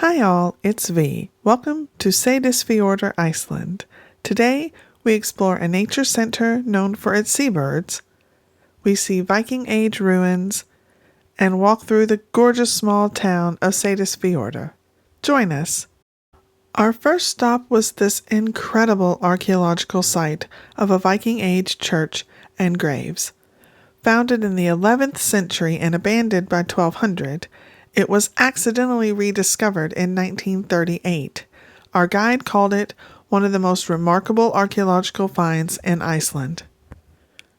Hi all, it's V. Welcome to Seydisfjordur, Iceland. Today, we explore a nature center known for its seabirds. We see Viking age ruins and walk through the gorgeous small town of Seydisfjordur. Join us. Our first stop was this incredible archaeological site of a Viking age church and graves. Founded in the 11th century and abandoned by 1200, it was accidentally rediscovered in 1938. Our guide called it one of the most remarkable archaeological finds in Iceland.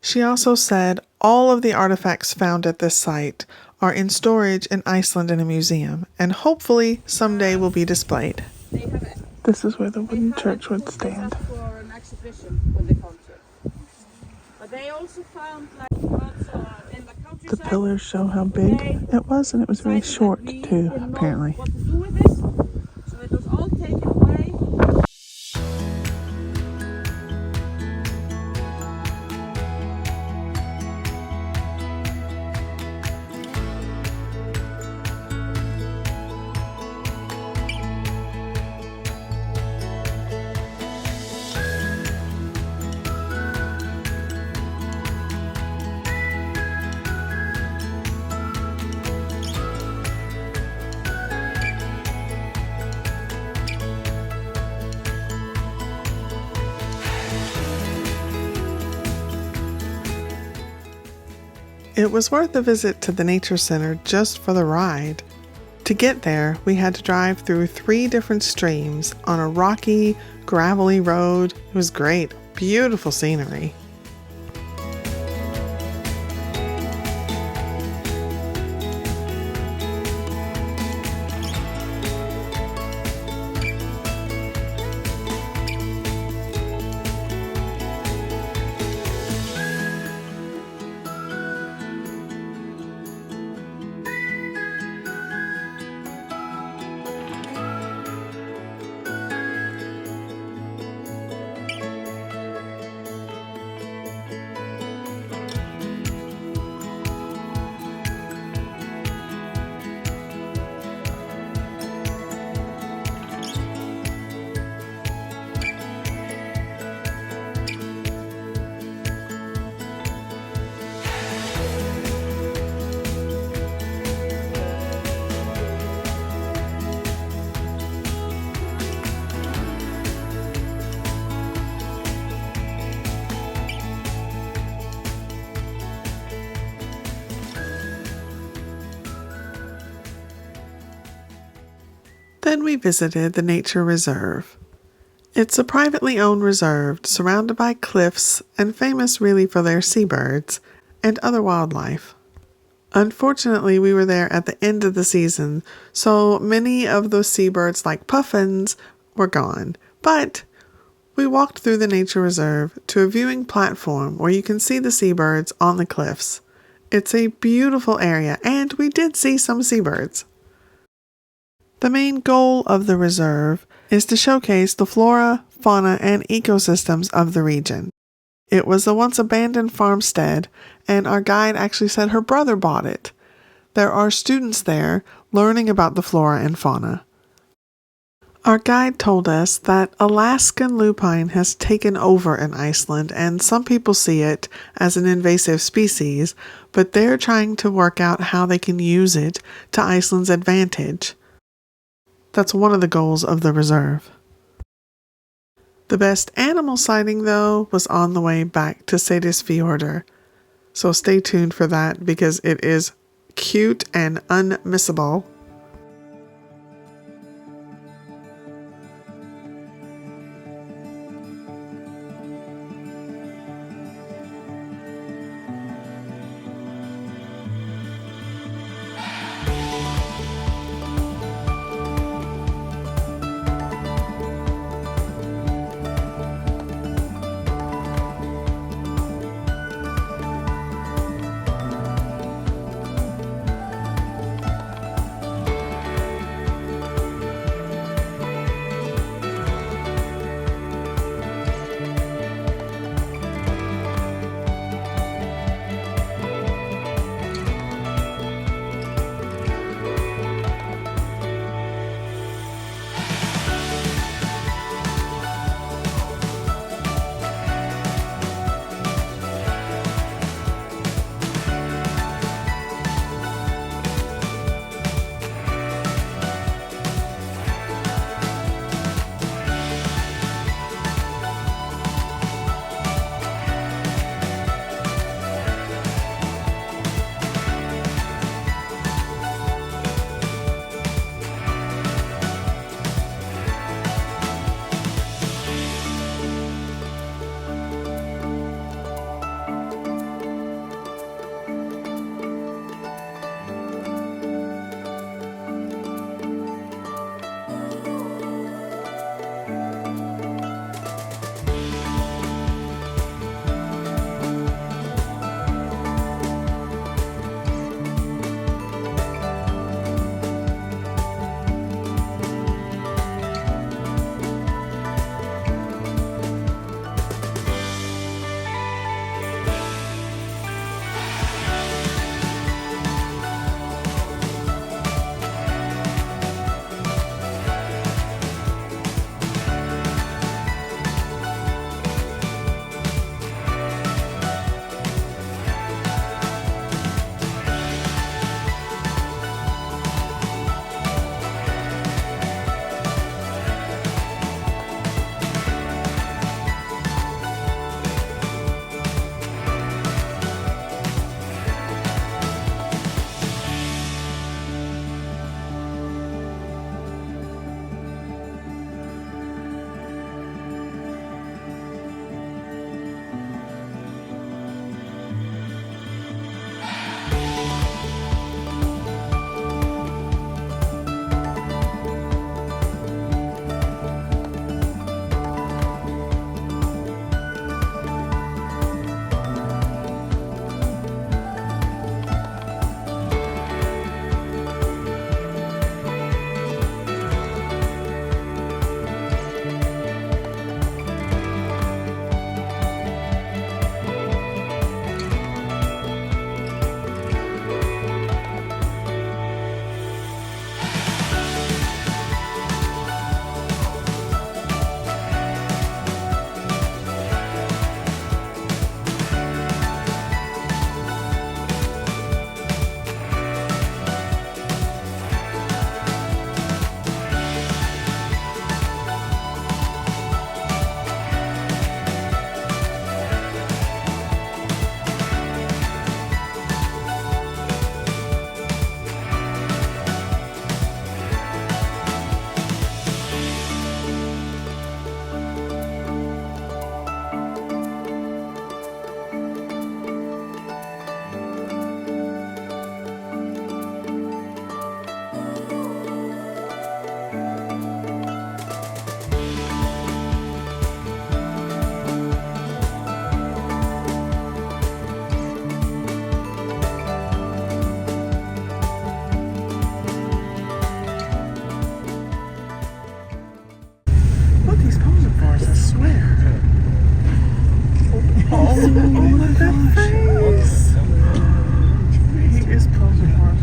She also said all of the artifacts found at this site are in storage in Iceland in a museum, and hopefully someday will be displayed. This is where the wooden church would stand. For an exhibition when they come to. But they also found in the countryside. The pillars show how big it was, and it was very short too, apparently. What to do with this? So it was all taken away. It was worth a visit to the nature center just for the ride. To get there, we had to drive through 3 different streams on a rocky, gravelly road. It was great, beautiful scenery. Then we visited the nature reserve. It's a privately owned reserve surrounded by cliffs and famous really for their seabirds and other wildlife. Unfortunately, we were there at the end of the season, so many of those seabirds like puffins were gone. But we walked through the nature reserve to a viewing platform where you can see the seabirds on the cliffs. It's a beautiful area, and we did see some seabirds. The main goal of the reserve is to showcase the flora, fauna, and ecosystems of the region. It was a once abandoned farmstead, and our guide actually said her brother bought it. There are students there learning about the flora and fauna. Our guide told us that Alaksan Lupine has taken over in Iceland, and some people see it as an invasive species, but they're trying to work out how they can use it to Iceland's advantage. That's one of the goals of the reserve. The best animal sighting, though, was on the way back to Seydisfjordur. So stay tuned for that because it is cute and unmissable. face. He is posing for us.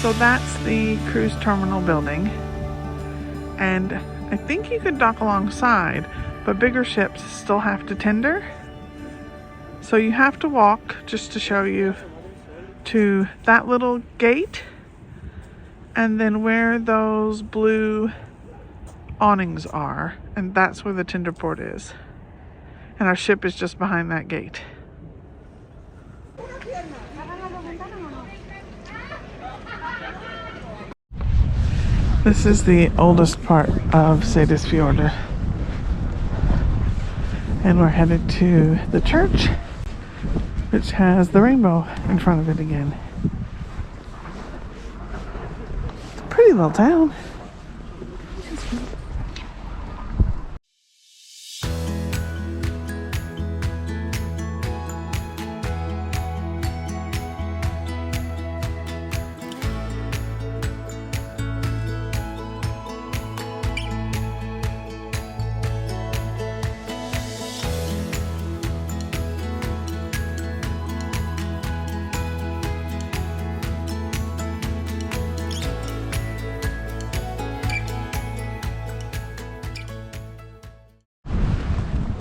So that's the cruise terminal building, and I think you could dock alongside, but bigger ships still have to tender. So you have to walk, just to show you, to that little gate, and then where those blue awnings are, and that's where the tender port is. And our ship is just behind that gate. This is the oldest part of Seydisfjordur, and we're headed to the church, which has the rainbow in front of it again. It's a pretty little town.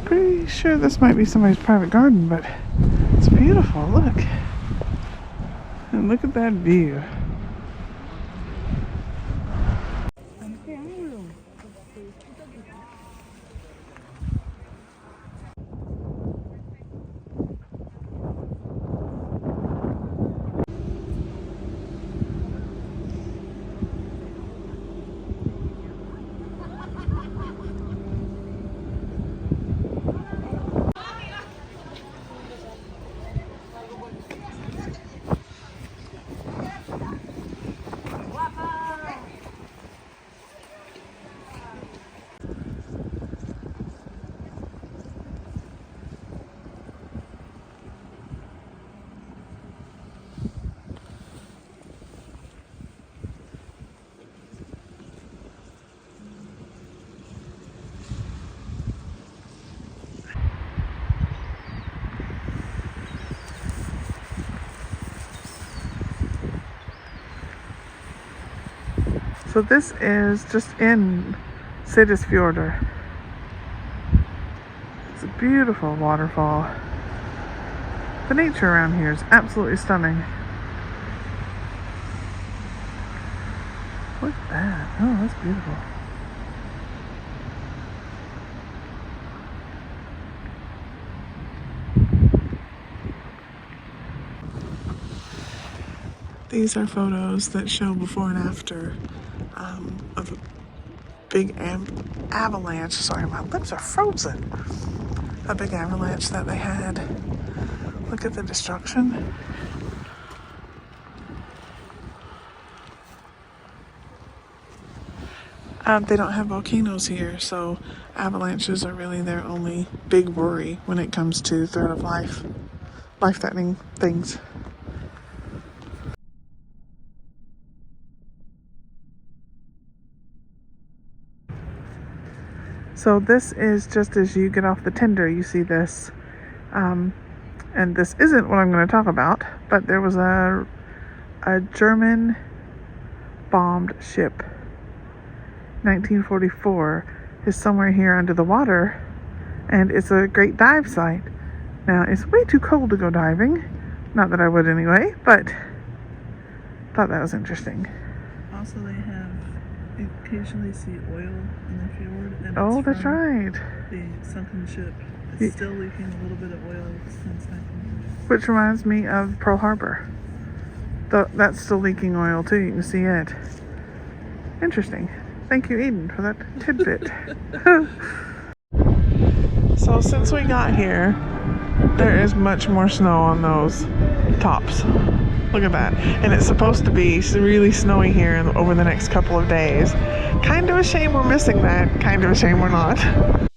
Pretty sure this might be somebody's private garden, but it's beautiful. Look. And look at that view. So this is just in Seydisfjordur. It's a beautiful waterfall. The nature around here is absolutely stunning. Look at that. Oh, that's beautiful. These are photos that show before and after of a big avalanche. Sorry, my lips are frozen. A big avalanche that they had. Look at the destruction. They don't have volcanoes here, so avalanches are really their only big worry when it comes to threat of life-threatening things. So this is just as you get off the tender, you see this. And this isn't what I'm going to talk about, but there was a German bombed ship, 1944, is somewhere here under the water, and it's a great dive site. Now, it's way too cold to go diving. Not that I would anyway, but thought that was interesting. Also, you occasionally see oil in the fjord. And Oh, that's right. The sunken ship It's still leaking a little bit of oil since 1900. Which reminds me of Pearl Harbor. That's still leaking oil too. You can see it. Interesting. Thank you, Eden, for that tidbit. So since we got here, there is much more snow on those tops. Look at that. And it's supposed to be really snowy here over the next couple of days. Kind of a shame we're missing that. Kind of a shame we're not.